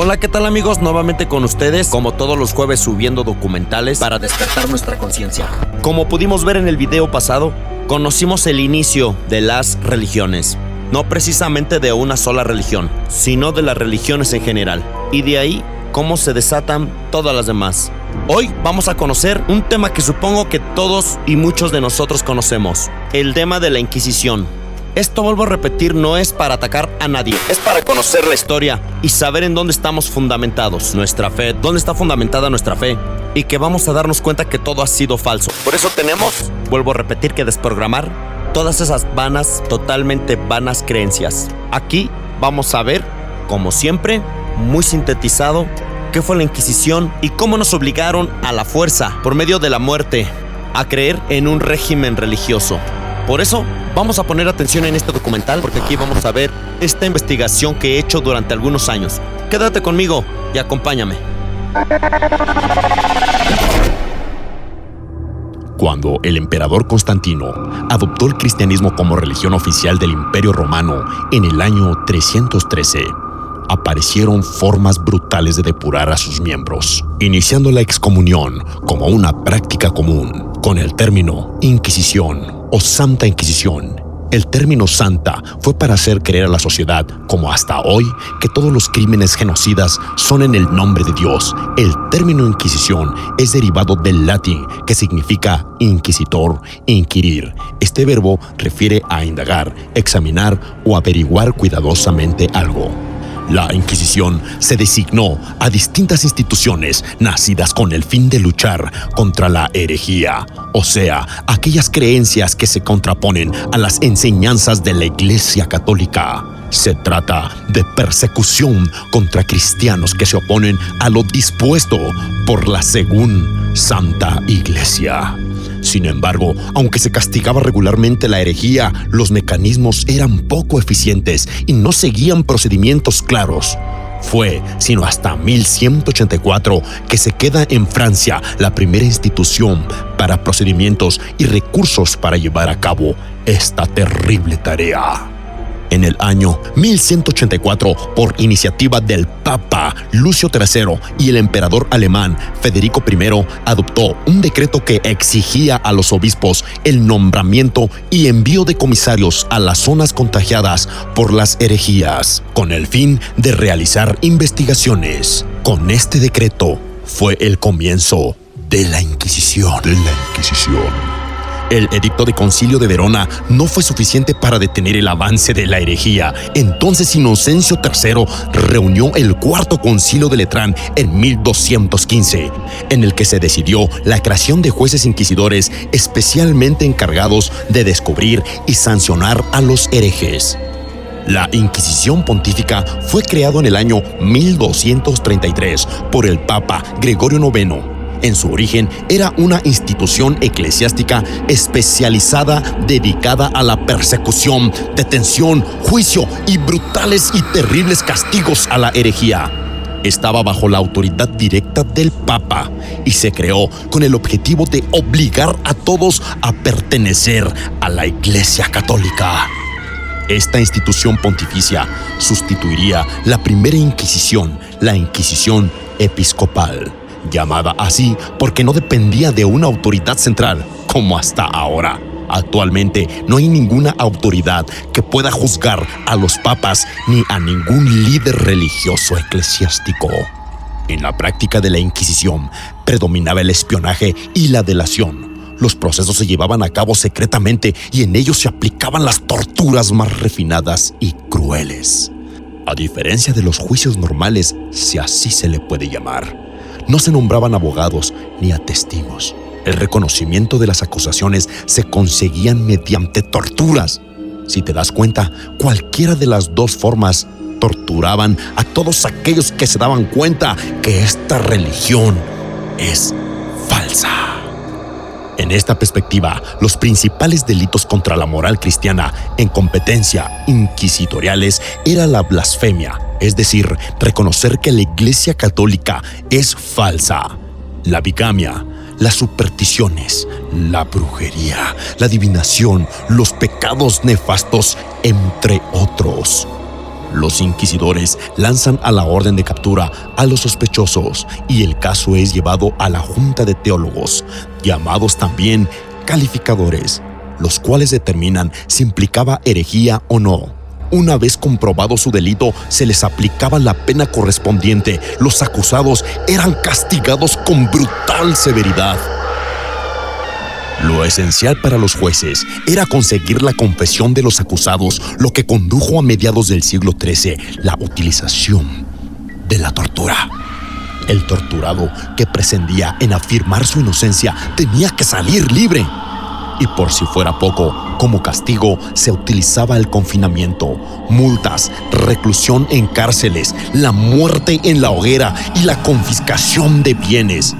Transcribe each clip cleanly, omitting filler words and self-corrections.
Hola, ¿qué tal amigos? Nuevamente con ustedes, como todos los jueves subiendo documentales para despertar nuestra conciencia. Como pudimos ver en el video pasado, conocimos el inicio de las religiones. No precisamente de una sola religión, sino de las religiones en general. Y de ahí, cómo se desatan todas las demás. Hoy vamos a conocer un tema que supongo que todos y muchos de nosotros conocemos. El tema de la Inquisición. Esto, vuelvo a repetir, no es para atacar a nadie. Es para conocer la historia y saber en dónde estamos fundamentados. Nuestra fe, dónde está fundamentada nuestra fe. Y que vamos a darnos cuenta que todo ha sido falso. Por eso tenemos, vuelvo a repetir, que desprogramar todas esas vanas, totalmente vanas creencias. Aquí vamos a ver, como siempre, muy sintetizado, qué fue la Inquisición y cómo nos obligaron a la fuerza, por medio de la muerte, a creer en un régimen religioso. Por eso, vamos a poner atención en este documental, porque aquí vamos a ver esta investigación que he hecho durante algunos años. Quédate conmigo y acompáñame. Cuando el emperador Constantino adoptó el cristianismo como religión oficial del Imperio Romano en el año 313, aparecieron formas brutales de depurar a sus miembros, iniciando la excomunión como una práctica común, con el término Inquisición o Santa Inquisición. El término santa fue para hacer creer a la sociedad, como hasta hoy, que todos los crímenes genocidas son en el nombre de Dios. El término Inquisición es derivado del latín, que significa inquisitor, inquirir. Este verbo refiere a indagar, examinar o averiguar cuidadosamente algo. La Inquisición se designó a distintas instituciones nacidas con el fin de luchar contra la herejía, o sea, aquellas creencias que se contraponen a las enseñanzas de la Iglesia Católica. Se trata de persecución contra cristianos que se oponen a lo dispuesto por la según Santa Iglesia. Sin embargo, aunque se castigaba regularmente la herejía, los mecanismos eran poco eficientes y no seguían procedimientos claros. Fue sino hasta 1184 que se queda en Francia la primera institución para procedimientos y recursos para llevar a cabo esta terrible tarea. En el año 1184, por iniciativa del Papa Lucio III y el emperador alemán Federico I, adoptó un decreto que exigía a los obispos el nombramiento y envío de comisarios a las zonas contagiadas por las herejías, con el fin de realizar investigaciones. Con este decreto fue el comienzo de la Inquisición. El edicto de Concilio de Verona no fue suficiente para detener el avance de la herejía. Entonces Inocencio III reunió el Cuarto Concilio de Letrán en 1215, en el que se decidió la creación de jueces inquisidores especialmente encargados de descubrir y sancionar a los herejes. La Inquisición Pontífica fue creada en el año 1233 por el Papa Gregorio IX. En su origen era una institución eclesiástica especializada dedicada a la persecución, detención, juicio y brutales y terribles castigos a la herejía. Estaba bajo la autoridad directa del Papa y se creó con el objetivo de obligar a todos a pertenecer a la Iglesia Católica. Esta institución pontificia sustituiría la primera Inquisición, la Inquisición Episcopal, llamada así porque no dependía de una autoridad central, como hasta ahora. Actualmente no hay ninguna autoridad que pueda juzgar a los papas ni a ningún líder religioso eclesiástico. En la práctica de la Inquisición predominaba el espionaje y la delación. Los procesos se llevaban a cabo secretamente y en ellos se aplicaban las torturas más refinadas y crueles. A diferencia de los juicios normales, si así se le puede llamar, no se nombraban abogados ni a testigos. El reconocimiento de las acusaciones se conseguían mediante torturas. Si te das cuenta, cualquiera de las dos formas torturaban a todos aquellos que se daban cuenta que esta religión es falsa. En esta perspectiva, los principales delitos contra la moral cristiana en competencia inquisitoriales era la blasfemia, es decir, reconocer que la Iglesia Católica es falsa, la bigamia, las supersticiones, la brujería, la adivinación, los pecados nefastos, entre otros. Los inquisidores lanzan a la orden de captura a los sospechosos y el caso es llevado a la Junta de Teólogos, llamados también calificadores, los cuales determinan si implicaba herejía o no. Una vez comprobado su delito, se les aplicaba la pena correspondiente. Los acusados eran castigados con brutal severidad. Lo esencial para los jueces era conseguir la confesión de los acusados, lo que condujo a mediados del siglo XIII la utilización de la tortura. El torturado que prescindía en afirmar su inocencia tenía que salir libre. Y por si fuera poco, como castigo se utilizaba el confinamiento, multas, reclusión en cárceles, la muerte en la hoguera y la confiscación de bienes.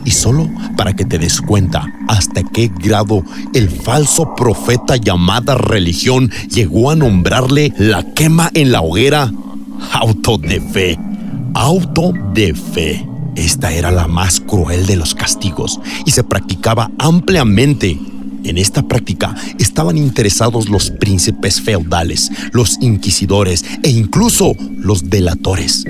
Y solo para que te des cuenta hasta qué grado el falso profeta llamada religión llegó a nombrarle la quema en la hoguera auto de fe. Auto de fe. Esta era la más cruel de los castigos y se practicaba ampliamente. En esta práctica estaban interesados los príncipes feudales, los inquisidores e incluso los delatores.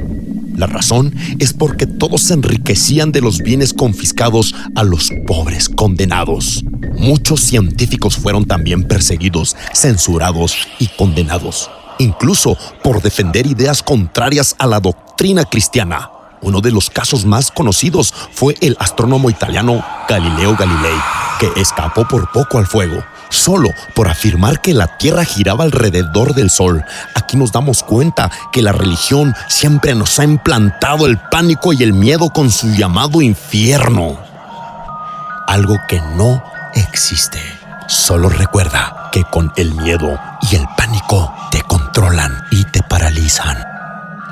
La razón es porque todos se enriquecían de los bienes confiscados a los pobres condenados. Muchos científicos fueron también perseguidos, censurados y condenados, incluso por defender ideas contrarias a la doctrina cristiana. Uno de los casos más conocidos fue el astrónomo italiano Galileo Galilei, que escapó por poco al fuego, solo por afirmar que la Tierra giraba alrededor del Sol. Aquí nos damos cuenta que la religión siempre nos ha implantado el pánico y el miedo con su llamado infierno. Algo que no existe. Solo recuerda que con el miedo y el pánico te controlan y te paralizan.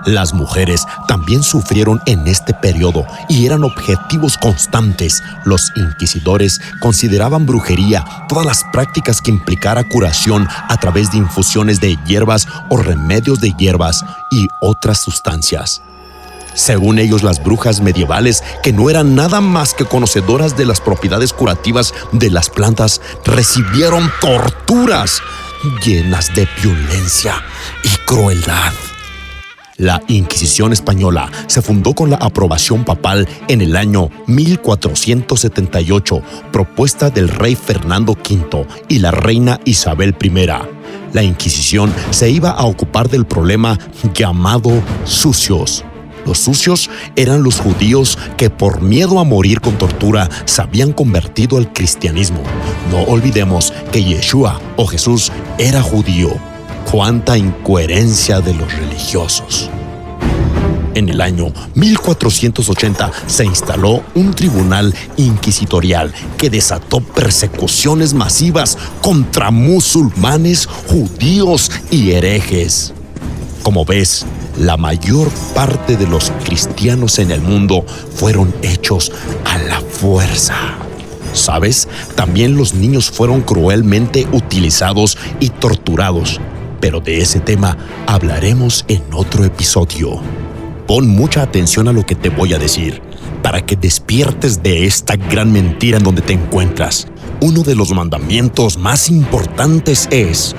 Las mujeres también sufrieron en este periodo y eran objetivos constantes. Los inquisidores consideraban brujería todas las prácticas que implicara curación a través de infusiones de hierbas o remedios de hierbas y otras sustancias. Según ellos, las brujas medievales, que no eran nada más que conocedoras de las propiedades curativas de las plantas, recibieron torturas llenas de violencia y crueldad. La Inquisición española se fundó con la aprobación papal en el año 1478, propuesta del rey Fernando V y la reina Isabel I. La Inquisición se iba a ocupar del problema llamado sucios. Los sucios eran los judíos que por miedo a morir con tortura se habían convertido al cristianismo. No olvidemos que Yeshua o Jesús era judío. ¡Cuánta incoherencia de los religiosos! En el año 1480 se instaló un tribunal inquisitorial que desató persecuciones masivas contra musulmanes, judíos y herejes. Como ves, la mayor parte de los cristianos en el mundo fueron hechos a la fuerza. ¿Sabes? También los niños fueron cruelmente utilizados y torturados. Pero de ese tema hablaremos en otro episodio. Pon mucha atención a lo que te voy a decir, para que despiertes de esta gran mentira en donde te encuentras. Uno de los mandamientos más importantes es: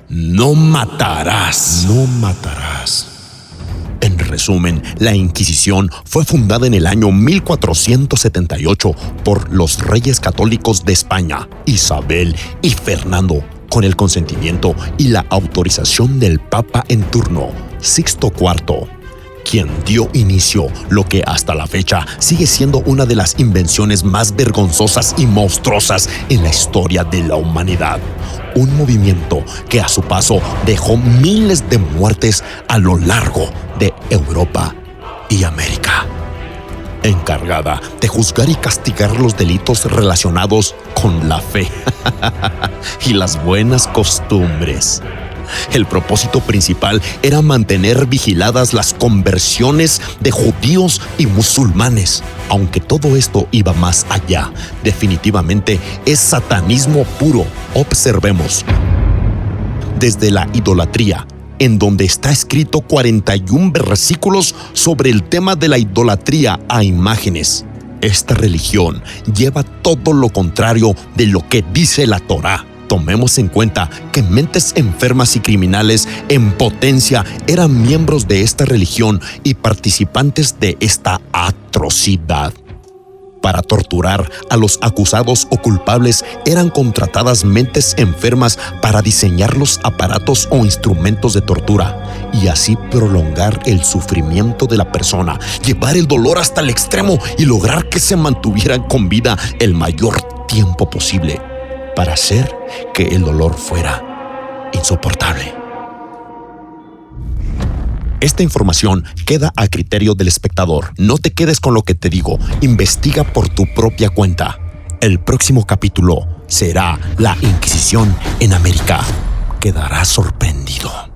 no matarás. No matarás. En resumen, la Inquisición fue fundada en el año 1478 por los reyes católicos de España, Isabel y Fernando, con el consentimiento y la autorización del Papa en turno, Sixto IV, quien dio inicio lo que hasta la fecha sigue siendo una de las invenciones más vergonzosas y monstruosas en la historia de la humanidad. Un movimiento que a su paso dejó miles de muertes a lo largo de Europa y América. Encargada de juzgar y castigar los delitos relacionados con la fe y las buenas costumbres. El propósito principal era mantener vigiladas las conversiones de judíos y musulmanes. Aunque todo esto iba más allá, definitivamente es satanismo puro. Observemos. Desde la idolatría, en donde está escrito 41 versículos sobre el tema de la idolatría a imágenes. Esta religión lleva todo lo contrario de lo que dice la Torá. Tomemos en cuenta que mentes enfermas y criminales en potencia eran miembros de esta religión y participantes de esta atrocidad. Para torturar a los acusados o culpables eran contratadas mentes enfermas para diseñar los aparatos o instrumentos de tortura y así prolongar el sufrimiento de la persona, llevar el dolor hasta el extremo y lograr que se mantuvieran con vida el mayor tiempo posible para hacer que el dolor fuera insoportable. Esta información queda a criterio del espectador. No te quedes con lo que te digo. Investiga por tu propia cuenta. El próximo capítulo será la Inquisición en América. Quedarás sorprendido.